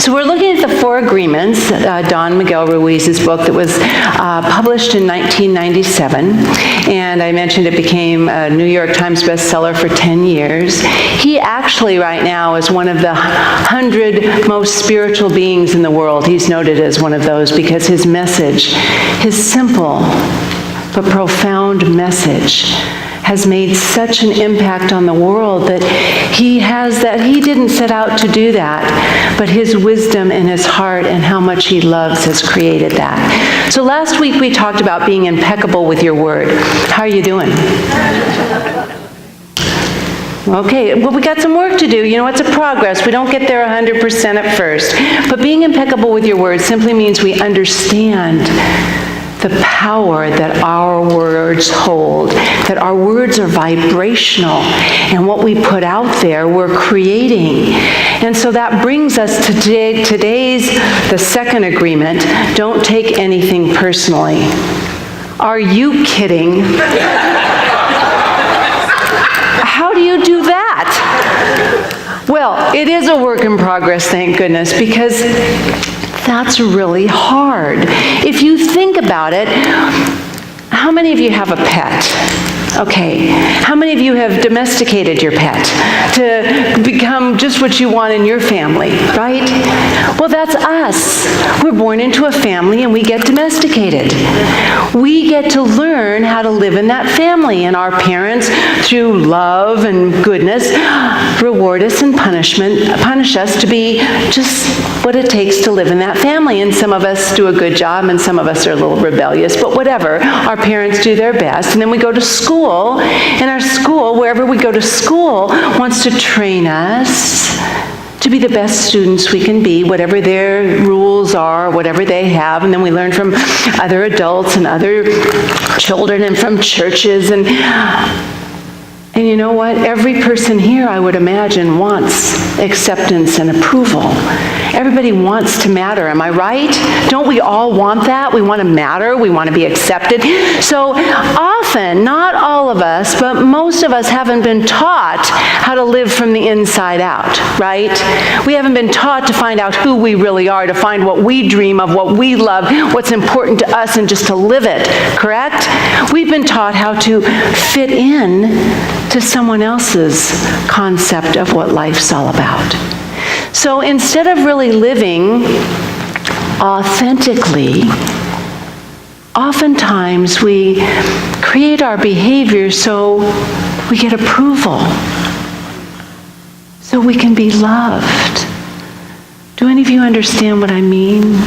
So we're looking at the Four Agreements, Don Miguel Ruiz's book that was published in 1997. And I mentioned it became a New York Times bestseller for 10 years. He actually right now is one of the 100 most spiritual beings in the world. He's noted as one of those because his message, his simple but profound message, has made such an impact on the world that he didn't set out to do that, but his wisdom and his heart and how much he loves has created that. So last week we talked about being impeccable with your word. How are you doing? Okay, well, we got some work to do. You know, it's a progress. We don't get there 100% at first. But being impeccable with your word simply means we understand the power that our words hold, that our words are vibrational, and what we put out there, we're creating. And so that brings us to today's, the second agreement, don't take anything personally. Are you kidding? How do you do that? Well, it is a work in progress, thank goodness, because that's really hard. If you think about it, how many of you have a pet? Okay. How many of you have domesticated your pet to become just what you want in your family, right? Well, that's us. We're born into a family and we get domesticated. We get to learn how to live in that family, and our parents, through love and goodness, reward us and punish us to be just what it takes to live in that family. And some of us do a good job and some of us are a little rebellious, but whatever. Our parents do their best, and then we go to school, and our school, wherever we go to school, wants to train us to be the best students we can be, whatever their rules are, whatever they have, and then we learn from other adults and other children and from churches, and you know what? Every person here, I would imagine, wants acceptance and approval. Everybody wants to matter, am I right? Don't we all want that? We want to matter, we want to be accepted. So often, not all of us, but most of us haven't been taught how to live from the inside out, right? We haven't been taught to find out who we really are, to find what we dream of, what we love, what's important to us, and just to live it, correct? We've been taught how to fit in to someone else's concept of what life's all about. So instead of really living authentically, oftentimes we create our behavior so we get approval, so we can be loved. Do any of you understand what I mean?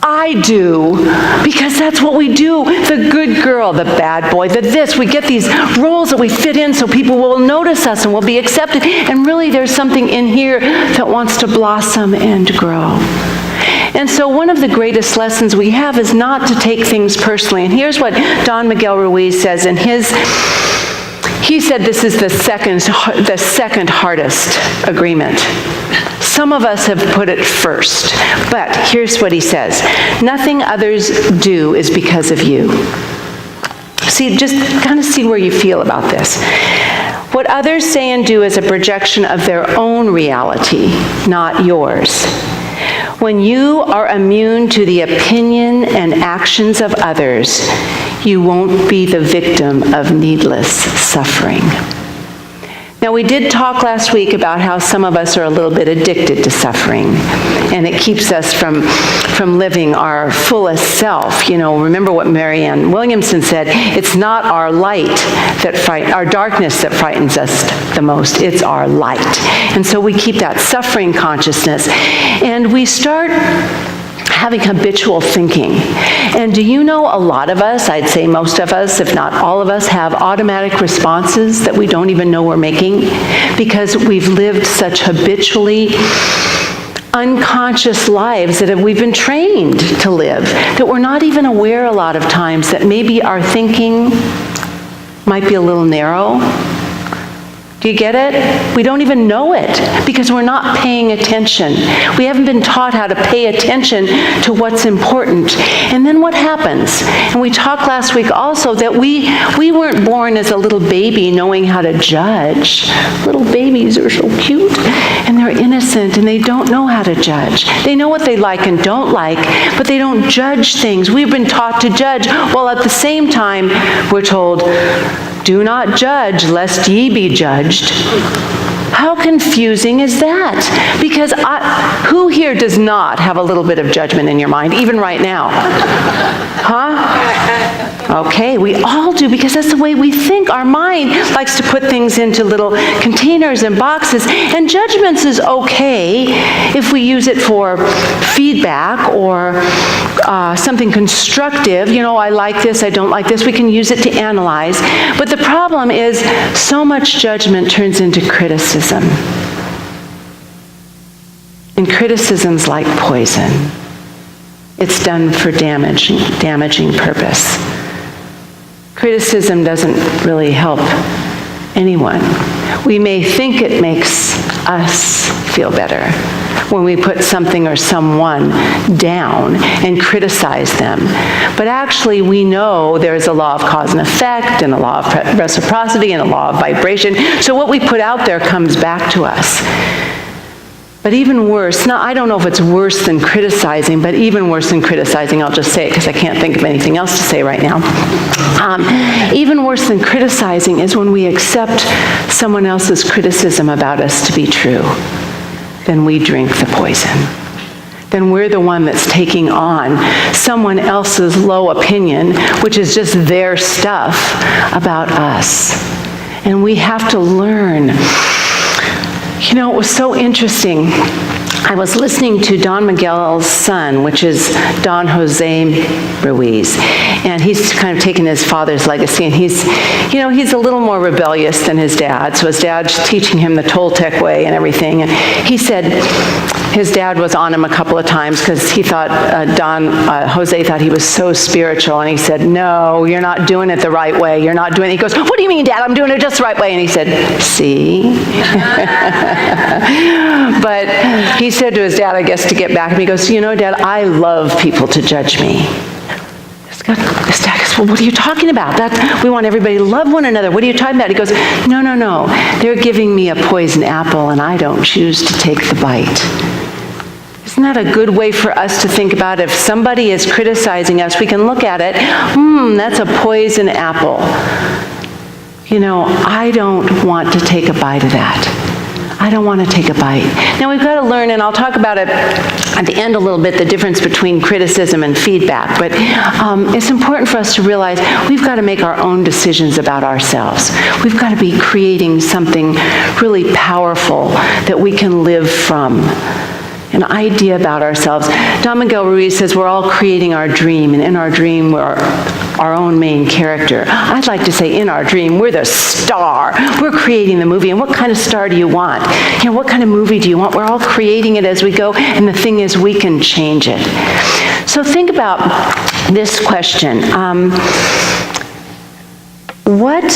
I do, because that's what we do. The good girl, the bad boy, the this. We get these roles that we fit in so people will notice us and will be accepted. And really there's something in here that wants to blossom and grow. And so one of the greatest lessons we have is not to take things personally. And here's what Don Miguel Ruiz says in his, he said this is the second hardest agreement. Some of us have put it first, but here's what he says. Nothing others do is because of you. See, just kind of see where you feel about this. What others say and do is a projection of their own reality, not yours. When you are immune to the opinion and actions of others, you won't be the victim of needless suffering. Now, we did talk last week about how some of us are a little bit addicted to suffering, and it keeps us from living our fullest self. You know, remember what Marianne Williamson said, it's not our light our darkness that frightens us the most, it's our light. And so we keep that suffering consciousness, and we start having habitual thinking. And do you know a lot of us, I'd say most of us, if not all of us, have automatic responses that we don't even know we're making because we've lived such habitually unconscious lives that we've been trained to live, that we're not even aware a lot of times that maybe our thinking might be a little narrow, Do you get it? We don't even know it because we're not paying attention. We haven't been taught how to pay attention to what's important. And then what happens? And we talked last week also that we weren't born as a little baby knowing how to judge. Little babies are so cute and they're innocent and they don't know how to judge. They know what they like and don't like, but they don't judge things. We've been taught to judge, while at the same time we're told, do not judge, lest ye be judged. How confusing is that? Because who here does not have a little bit of judgment in your mind, even right now? Huh? Okay, we all do, because that's the way we think. Our mind likes to put things into little containers and boxes, and judgments is okay if we use it for feedback or something constructive. You know, I like this, I don't like this. We can use it to analyze. But the problem is so much judgment turns into criticism. And criticism's like poison. It's done for damaging purpose. Criticism doesn't really help anyone. We may think it makes us feel better when we put something or someone down and criticize them. But actually, we know there's a law of cause and effect, and a law of reciprocity, and a law of vibration. So what we put out there comes back to us. But even worse, now I don't know if it's worse than criticizing, but even worse than criticizing, I'll just say it because I can't think of anything else to say right now. Even worse than criticizing is when we accept someone else's criticism about us to be true. Then we drink the poison. Then we're the one that's taking on someone else's low opinion, which is just their stuff about us. And we have to learn. You know, it was so interesting. I was listening to Don Miguel's son, which is Don Jose Ruiz, and he's kind of taken his father's legacy, and he's a little more rebellious than his dad, so his dad's teaching him the Toltec way and everything, and he said his dad was on him a couple of times because he thought, Jose thought he was so spiritual, and he said, no, you're not doing it the right way, you're not doing it. He goes, what do you mean, Dad, I'm doing it just the right way? And he said, see? But he said to his dad, I guess, to get back, and he goes, you know, Dad, I love people to judge me. His dad goes, well, what are you talking about? We want everybody to love one another. What are you talking about? He goes, no. They're giving me a poison apple, and I don't choose to take the bite. Isn't that a good way for us to think about it? If somebody is criticizing us, we can look at it, that's a poison apple. You know, I don't want to take a bite of that. I don't want to take a bite. Now we've got to learn, and I'll talk about it at the end a little bit, the difference between criticism and feedback, but it's important for us to realize we've got to make our own decisions about ourselves. We've got to be creating something really powerful that we can live from. An idea about ourselves. Don Miguel Ruiz says we're all creating our dream, and in our dream we're our own main character. I'd like to say in our dream we're the star. We're creating the movie, and what kind of star do you want? You know, what kind of movie do you want? We're all creating it as we go, and the thing is we can change it. So think about this question. What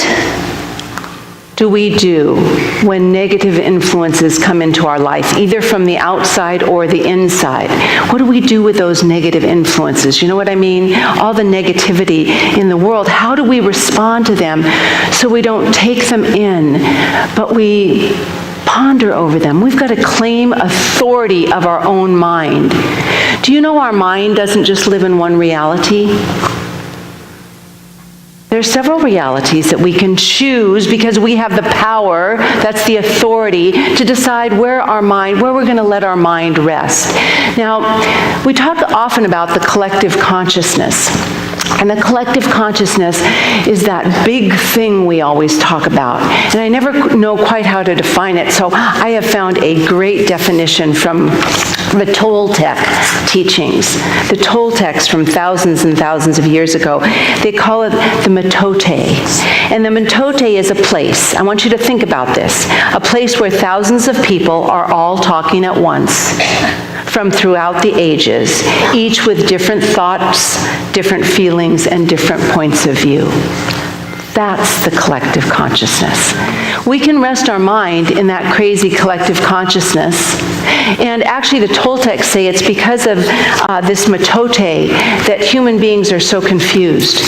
do we do when negative influences come into our life, either from the outside or the inside? What do we do with those negative influences? You know what I mean? All the negativity in the world, how do we respond to them so we don't take them in, but we ponder over them? We've got to claim authority of our own mind. Do you know our mind doesn't just live in one reality? There are several realities that we can choose because we have the power, that's the authority, to decide where we're going to let our mind rest. Now, we talk often about the collective consciousness. And the collective consciousness is that big thing we always talk about. And I never know quite how to define it, so I have found a great definition from the Toltec teachings. The Toltecs from thousands and thousands of years ago, they call it the metote. And the metote is a place. I want you to think about this. A place where thousands of people are all talking at once from throughout the ages, each with different thoughts, different feelings, and different points of view. That's the collective consciousness. We can rest our mind in that crazy collective consciousness. And actually the Toltecs say it's because of this matote that human beings are so confused.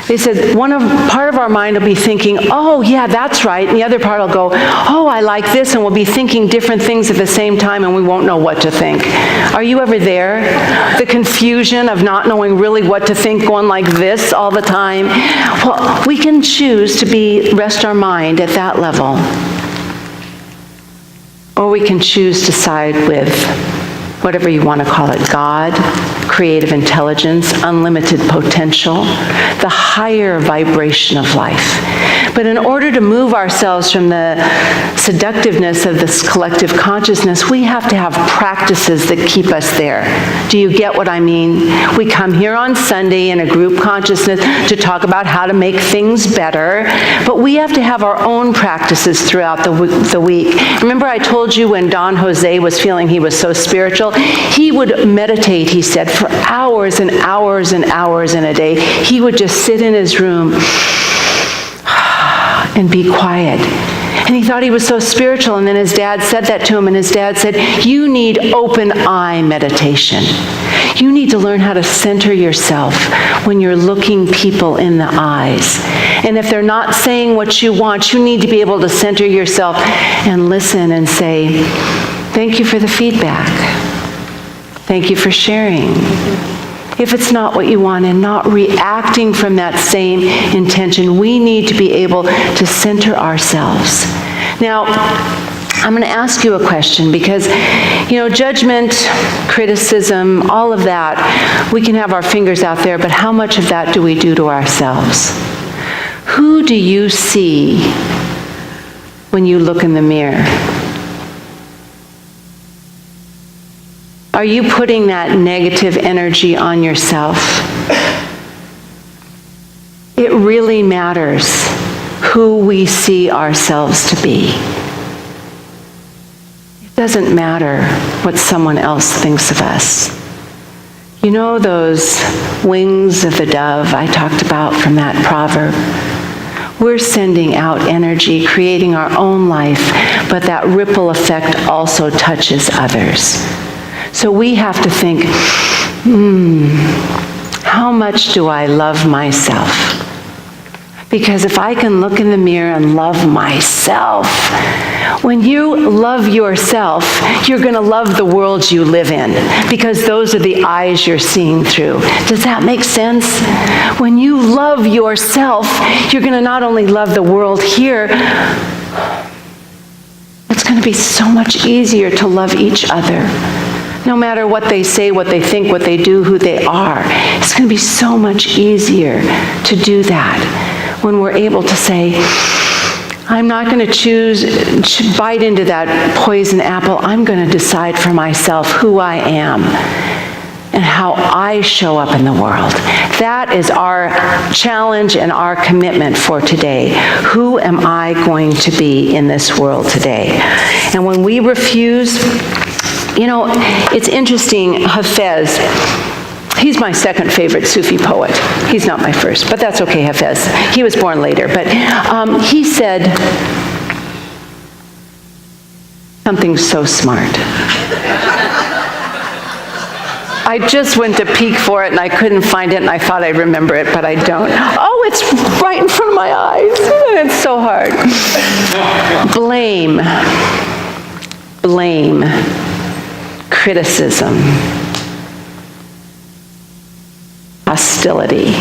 They said part of our mind will be thinking, oh yeah, that's right, and the other part will go, oh, I like this, and we'll be thinking different things at the same time, and we won't know what to think. Are you ever there? The confusion of not knowing really what to think, going like this all the time. Well, we can choose to rest our mind at that level. Or we can choose to side with whatever you want to call it, God, creative intelligence, unlimited potential, the higher vibration of life. But in order to move ourselves from the seductiveness of this collective consciousness, we have to have practices that keep us there. Do you get what I mean? We come here on Sunday in a group consciousness to talk about how to make things better, but we have to have our own practices throughout the week. Remember I told you when Don Jose was feeling he was so spiritual, he would meditate, he said, for hours and hours and hours in a day. He would just sit in his room and be quiet. And he thought he was so spiritual, and then his dad said that to him, and his dad said, you need open eye meditation. You need to learn how to center yourself when you're looking people in the eyes. And if they're not saying what you want, you need to be able to center yourself and listen and say, thank you for the feedback. Thank you for sharing. If it's not what you want and not reacting from that same intention, we need to be able to center ourselves. Now, I'm going to ask you a question because, judgment, criticism, all of that, we can have our fingers out there, but how much of that do we do to ourselves? Who do you see when you look in the mirror? Are you putting that negative energy on yourself? It really matters who we see ourselves to be. It doesn't matter what someone else thinks of us. You know those wings of the dove I talked about from that proverb? We're sending out energy, creating our own life, but that ripple effect also touches others. So we have to think, how much do I love myself? Because if I can look in the mirror and love myself, when you love yourself, you're going to love the world you live in, because those are the eyes you're seeing through. Does that make sense? When you love yourself, you're going to not only love the world here, it's going to be so much easier to love each other. No matter what they say, what they think, what they do, who they are. It's going to be so much easier to do that when we're able to say, I'm not going to bite into that poison apple. I'm going to decide for myself who I am and how I show up in the world. That is our challenge and our commitment for today. Who am I going to be in this world today? And when we refuse, it's interesting, Hafez, he's my second favorite Sufi poet. He's not my first, but that's okay, Hafez. He was born later, but he said something so smart. I just went to peek for it and I couldn't find it and I thought I'd remember it, but I don't. Oh, it's right in front of my eyes. It's so hard. Blame, criticism, hostility.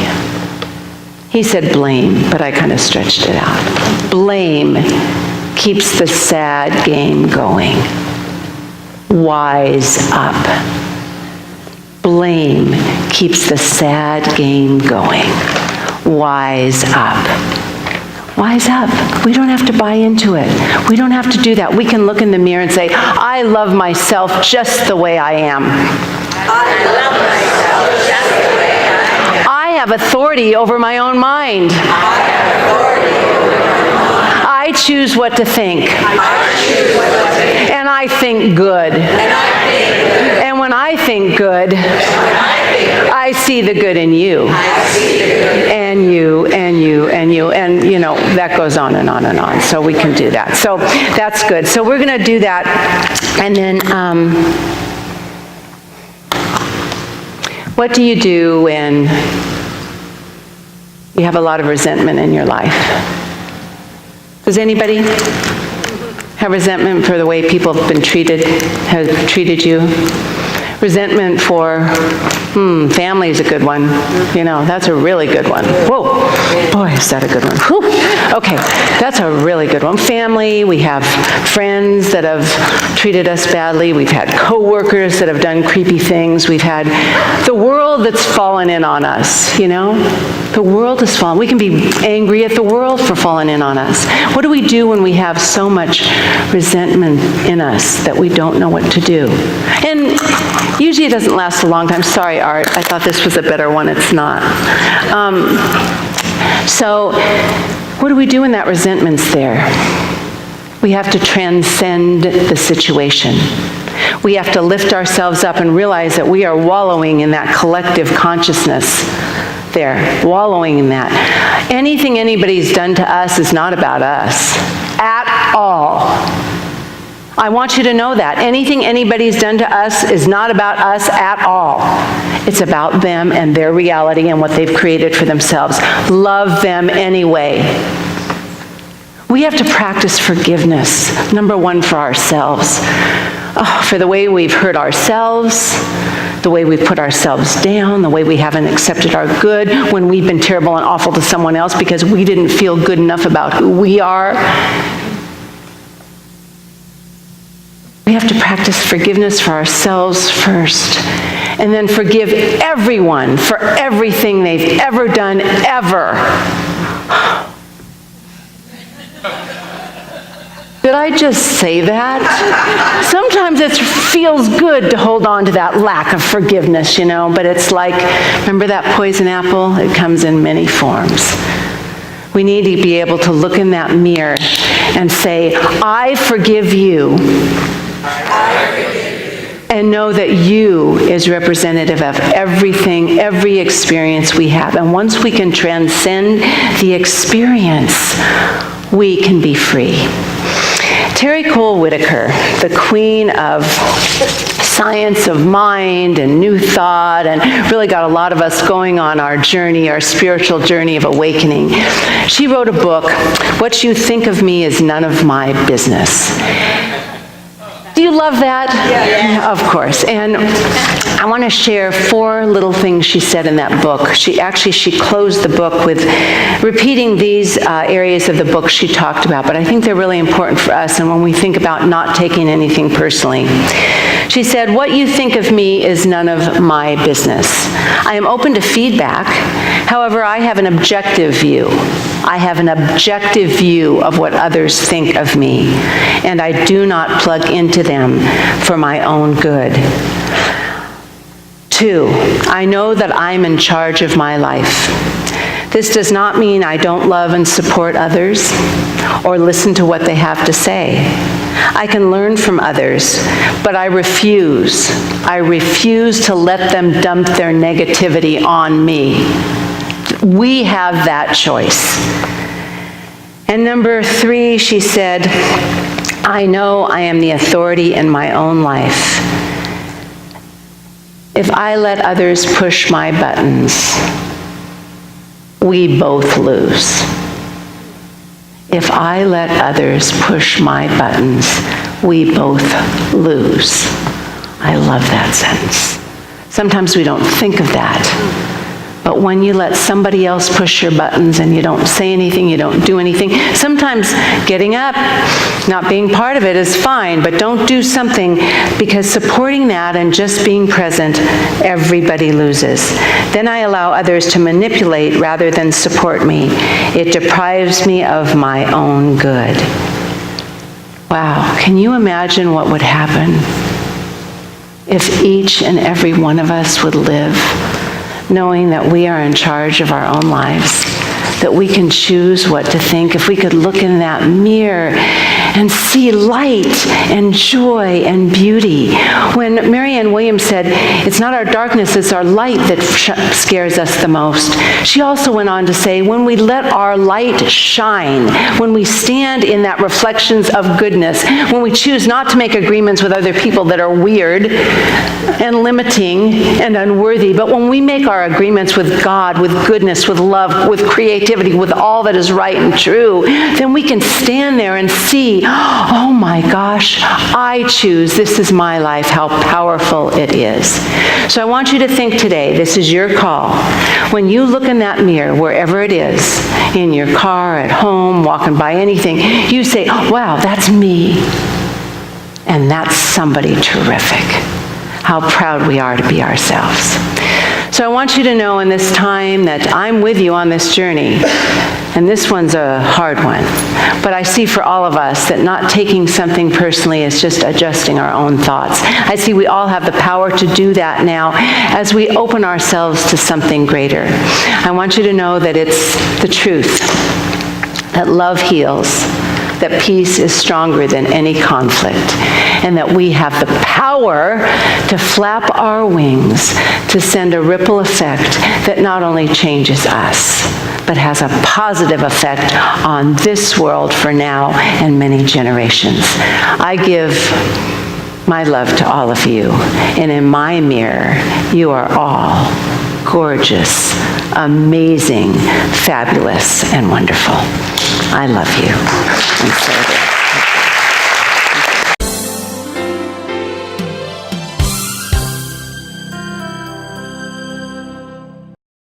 He said blame, but I kind of stretched it out. Blame keeps the sad game going. Wise up. Blame keeps the sad game going. Wise up. Wise up. We don't have to buy into it. We don't have to do that. We can look in the mirror and say, I love myself just the way I am. I love myself just the way I am. I have authority over my own mind. I have authority over my own mind. I I choose what to think. And I think good. And when I think good, I see the good in you. And you, and you, and you. And, that goes on and on and on. So we can do that. So that's good. So we're going to do that. And then, what do you do when you have a lot of resentment in your life? Does anybody have resentment for the way people have treated you? Resentment for, family is a good one. That's a really good one. Whoa, boy, is that a good one. Whew. Okay, that's a really good one. Family, we have friends that have treated us badly. We've had coworkers that have done creepy things. We've had the world that's fallen in on us, The world has fallen. We can be angry at the world for falling in on us. What do we do when we have so much resentment in us that we don't know what to do? And usually it doesn't last a long time. Sorry, Art. I thought this was a better one. It's not. So what do we do when that resentment's there? We have to transcend the situation. We have to lift ourselves up and realize that we are wallowing in that collective consciousness there, wallowing in that. Anything anybody's done to us is not about us at all. I want you to know that. Anything anybody's done to us is not about us at all. It's about them and their reality and what they've created for themselves. Love them anyway. We have to practice forgiveness, number one, for ourselves. For the way we've hurt ourselves, the way we've put ourselves down, the way we haven't accepted our good when we've been terrible and awful to someone else because we didn't feel good enough about who we are. We have to practice forgiveness for ourselves first, and then forgive everyone for everything they've ever done, ever. Did I just say that? Sometimes it feels good to hold on to that lack of forgiveness, but it's like, remember that poison apple? It comes in many forms. We need to be able to look in that mirror and say, I forgive you. And know that you is representative of everything, every experience we have. And once we can transcend the experience, we can be free. Terry Cole Whitaker, the queen of science of mind and new thought, and really got a lot of us going on our journey, our spiritual journey of awakening. She wrote a book, What You Think of Me Is None of My Business. Do you love that? Yeah. Of course. And I want to share 4 little things she said in that book. She closed the book with repeating these areas of the book she talked about, but I think they're really important for us and when we think about not taking anything personally. She said, what you think of me is none of my business. I am open to feedback. However, I have an objective view. I have an objective view of what others think of me, and I do not plug into them for my own good. 2, I know that I'm in charge of my life. This does not mean I don't love and support others or listen to what they have to say. I can learn from others, but I refuse to let them dump their negativity on me. We have that choice. And number 3, she said, I know I am the authority in my own life. If I let others push my buttons, we both lose. If I let others push my buttons, we both lose. I love that sentence. Sometimes we don't think of that. But when you let somebody else push your buttons and you don't say anything, you don't do anything, sometimes getting up, not being part of it is fine, but don't do something, because supporting that and just being present, everybody loses. Then I allow others to manipulate rather than support me. It deprives me of my own good. Wow, can you imagine what would happen if each and every one of us would live knowing that we are in charge of our own lives, that we can choose what to think, if we could look in that mirror and see light and joy and beauty. When Marianne Williams said, it's not our darkness, it's our light that scares us the most, she also went on to say, when we let our light shine, when we stand in that reflections of goodness, when we choose not to make agreements with other people that are weird and limiting and unworthy, but when we make our agreements with God, with goodness, with love, with creativity, with all that is right and true, then we can stand there and see, oh my gosh, I choose, this is my life, how powerful it is. So I want you to think today, this is your call. When you look in that mirror, wherever it is, in your car, at home, walking by anything, you say, wow, that's me. And that's somebody terrific. How proud we are to be ourselves. So I want you to know in this time that I'm with you on this journey. And this one's a hard one. But I see for all of us that not taking something personally is just adjusting our own thoughts. I see we all have the power to do that now as we open ourselves to something greater. I want you to know that it's the truth, that love heals, that peace is stronger than any conflict, and that we have the power to flap our wings to send a ripple effect that not only changes us, but has a positive effect on this world for now and many generations. I give my love to all of you, and in my mirror, you are all gorgeous, amazing, fabulous, and wonderful. I love you, and so do